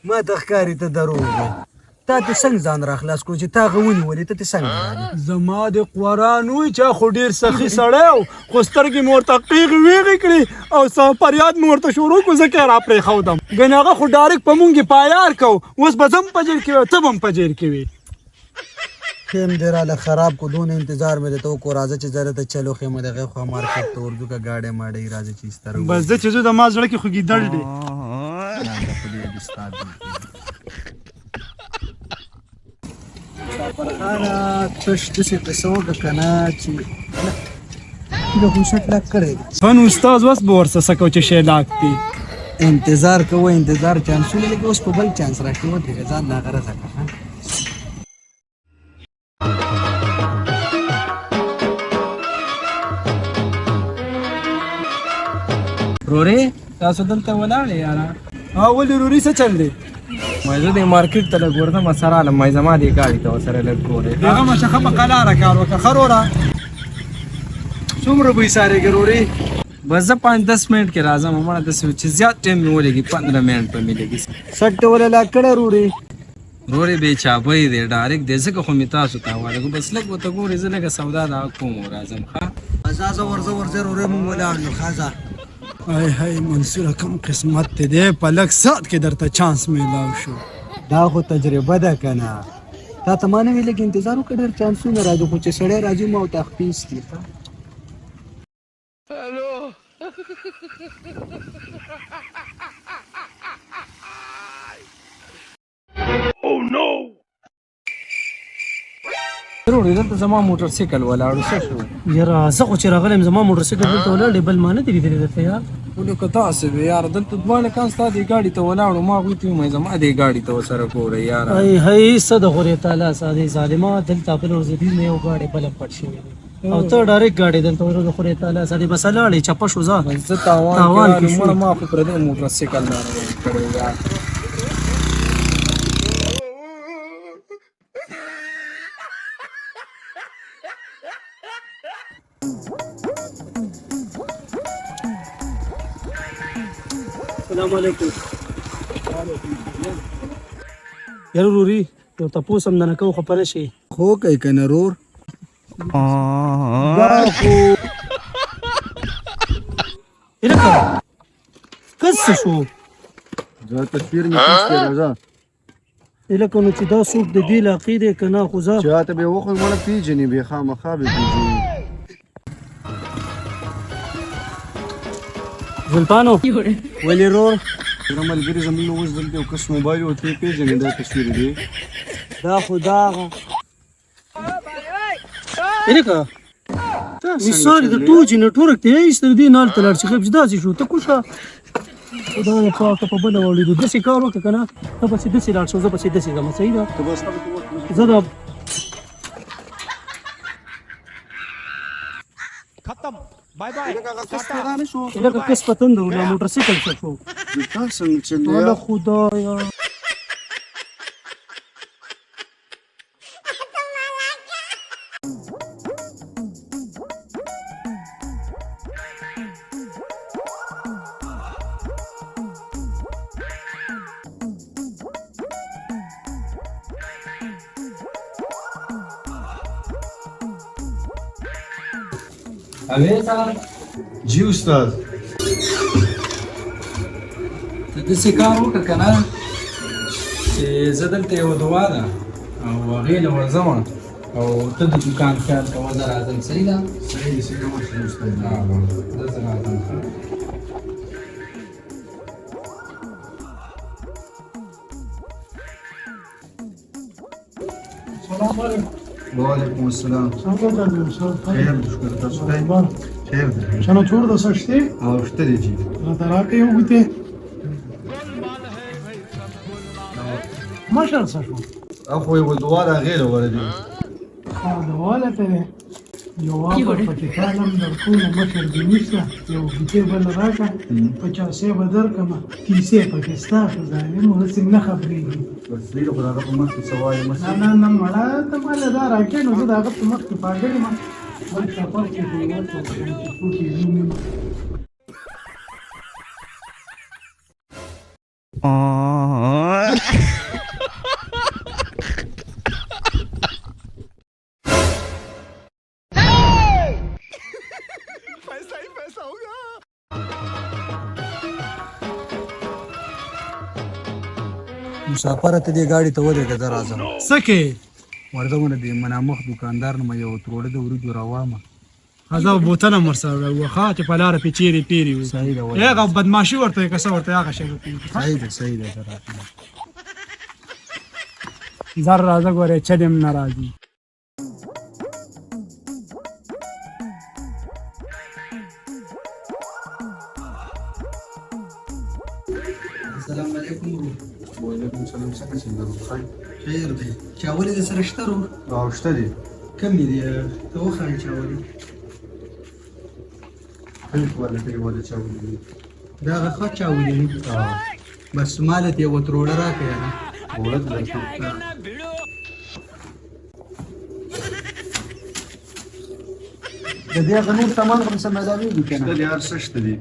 ما ته ښکاري ته دروغ وایي. تا ته څنګه ځان راخلاص کړو چې تا هغه ونیولې ته څنګه رالې؟ زما د قرآن وي چې خو ډېر سخي سړی و خو سترګې مې ورته قیغې ویغې کړې او څه فریاد مې ورته شروع کړو ځکه یې را پرېښودم. ګنې هغه خو ډایرکټ په مونږ یې پایار کو. اوس به زه هم په جیل کې وې ته به هم په جیل کې وې. خیم دې راله خراب کو دونه انتظار مې درته وکړو راځه چې زه درته چلو خیم د هغې خوا مارکېټ ته ورځو که ګاډی ماډی راځه چې ستر بس زه چې زه د ما زړه کې خو ګیدړ دی. فرخانه تش داسې قصه وکړه که نه چې د خو شک لاک کړی دی. فن استاد اوس به ورڅه څه کوو چې شی لاک دی. انتظار کوه انتظار چانسونه لکه اوس په بل چانس راکړې ودرېږه ځان ناغرضه کړه. رورې تاسو دلته ولاړې یاره. ولې روري څه چل دی؟ وایي زه دې مارکېټ ته لږ ورځم سره هلم وایي زما دې ګاډي ته ورسره لږ ګورې. هغه مشخه په قلاره کار وکړه ښه روره. څومره به ایسارېږي رورې؟ بس زه 5-10 منټ کې راځم مړه داسې چې زیات ټایم مې ولګي 15 منټ به مې لګي. سټ ته ولې لاک کړی رورې؟ رورې بې چاپۍ دی ډایرکټ دی ځکه خو مې تاسو ته حواله کړو. بس لږ ورته ګورې زه لږه سودا دا کوم او راځم ښه. ځه ورځه رورې مونږ ولاړ یو ښه ځه. ای هی منصوره کم قسمت ته دی په لږ ساعت کې درته چانس میلاو شو. دا خو تجربه ده که نه تا ته ما نه ویل لږ انتظار وکړه ډېر چانسونه راځي خو چې سړی راځي ما ورته اخیست دي. رورې دلته زما موټر سایکل ولاړو څه شو؟ یاره زه خو چې راغلی یم زما موټر سایکل دلته ولاړ دی بل ما نه دی لیدلی درته یار. ولې که تاسې وې یاره دلته دواړه کان ستا دې ګاډي ته ولاړو ما هغوی ته ووایي زما دې ګاډي ته ورسره ګورئ یاره. ای هی څه د خدای تعالی سادې ظالمه دلته بل ورځ دې نه یو ګاډی بله پټ شوی دی او ته ډایرکټ ګاډی دلته ورو د خدای تعالی سادې بس لاړې چپه شو ځه. زه تاوان کې مړه ما خو پردی موټر سایکل ناروغي کړی یار. السلام علیکم. یاره روري یو تپوس هم نه کوو خفه نه شي. خو کوي که نه رور؟ هلکه کس څه شو؟ زه تصویر مې خیستی راځه. هلکه نو چې دا څوک د دې علاقې دی که نه خو زه چا ته به یې وخت مړه پېژنې بې خامخا به پېژنې. زلطانو ولې رور؟ زما ملګري زموږ اوس دلته یو کس موبایل و ته یې پېژنې دا تصویر دی دا خو دا هغه هلکه مثال د تو چې نټورک ته یې ایستر دې نه هلته لاړ چې خیب چې داسې شو ته کوشه خدای پاکه په بله واورېدو داسې کار وکړه که نه ته پسې داسې لاړ شو زه پسې داسې ځم صحیح ده زه د هلکه کس په تنده و لا موټر سایکل څه شو تا څنګه چلې واله خدایا جی استاد ته داسې کار وکړه که نه چې زه دلته یوه دعا ده او هغې له ورځم او ته د دوکان خیال کوه زه راځم صحیح ده؟ صحیح دی صحیح ماشي استاد زه راځم. وعلیکم السلام. خیر دی شکر تاسو خیر دی. شنو چھوڑ دو سشتے او شته دی جی دراکه یو بوته ماشر سشو اخو یو دوه هغې له ور دی دواله ته یو واپر پکې کالم در ټول مشر دی نشته یو بوته بل راکا 50 به درکمه 30 پکې ستا خو ظالم هڅې نه خبرېږي بس دی خو هغه په مخ کې سوای مس نه نه نه مړه ته مال دا راکې نو زه د هغه په مخ کې پاګل ما بل سفر کې دی ورته چې مسافر ته دې ګاډي ته ودرېږه زه راځم سکه ورځمونه دې منامخ دوکاندار نه مې یو تروړه د وریجو راوامه هذا بوتنه مرسل وخات په لار په چیرې پیری وي صحیح ده وایي. هغه بدمعشي ورته کسه ورته هغه شی صحیح ده صحیح ده زه راتلم. زر راځه ګوره چې دم ناراضي السلام علیکم ورور. وعلیکم السلام څنګه څنګه خیر خیر دی چاولې د سره شته ورور او شته دي کمې دي ته وخایې چاولې خیر کوالټي ولا چاولې دا هغه ښه چاولې دي بس مالت یو تروړه راکړه نه ولد لکه د دې هغه نور سامان هم سم ملاویږي که شته نه دي هر څه شته دي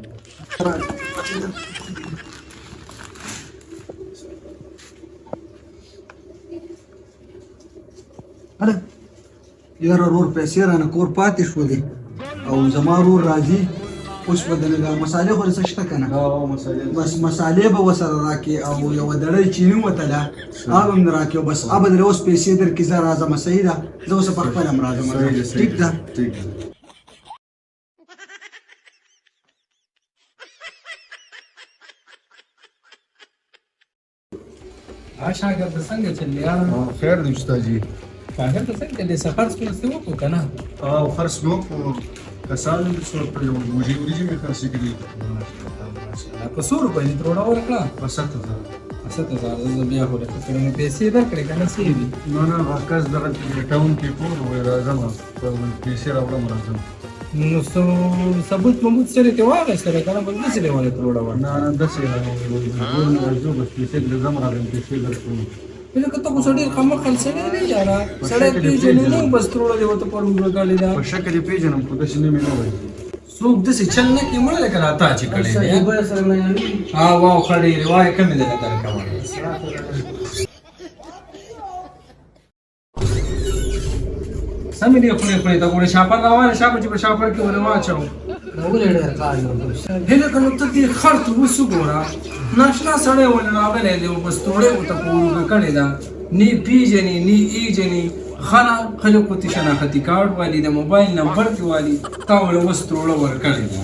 هله یاره ورور پیسې رانه کور پاتې شولې او زما ورور راځي اوس به د مسالې خو څه شته که نه او مسالې بس مسالې به ورسره راکړې او یوه دړۍ چیني وتله هغه هم راکړې او بس هغه به درې اوس پیسې درکړي زه راځم صحیح ده زه اوس په خپله هم راځم ټیک ده ټیک ده شاګرد څنګه چلی یاره خیر دی استاد جی شاګرد څنګه د سفر څخه څه وکړو کنه او خرڅ نو کو کسان د څو پر یو وجې مې خرڅ کړی په 100 روپۍ تروړه ورکړه وسات ده 7000 زه بیا خو له کړم پیسې درکړې کنه سی وی نه ورکاز دغه ټاون کې کور و راځم په پیسې راوړم راځم نو ثبوت مموت سره ته واغې سره کنه بل څه دی ولا تروړه ورکړه نه دسه راځو بس پیسې لږم راځم پیسې درکوم لکه ته خو ډېر خمخل سره نه یاره سړی پیژنې نه بس تروړه دی وته پر وګړې دا په شکل پیژنم خو داسې نه مې نه وایي څوک دسې چل نه کې مړ لکه راته چې کړی دی ها واو خړې روای کمې ده درکوم سمې دی خو نه ته ګوره شاپر راوړې شاپر چې په شاپر کې ونه واچو هله کنه ته دې خرط وسو ګوره ناشنا سړی ول راغلی دی بس توړې وته پورو کړی دا نی پیجنې نی ایجنې خنا خلکو ته شناختی کارت والی د موبایل نمبر کې والی تا ول وس توړه ور کړی دا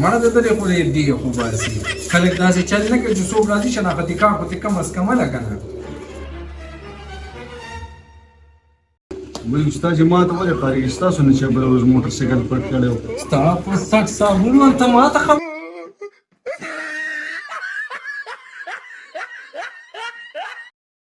مړه د دې خو دې دی خو باسي خلک داسې چل نه کوي چې څوک راځي شناختی کارت ته کم از کم ولا کنه بل استاد جی ما ته ولې قاری استاسو نه چې بل موټر سایکل پټ کړو ستا په 60 صابون ته ما ته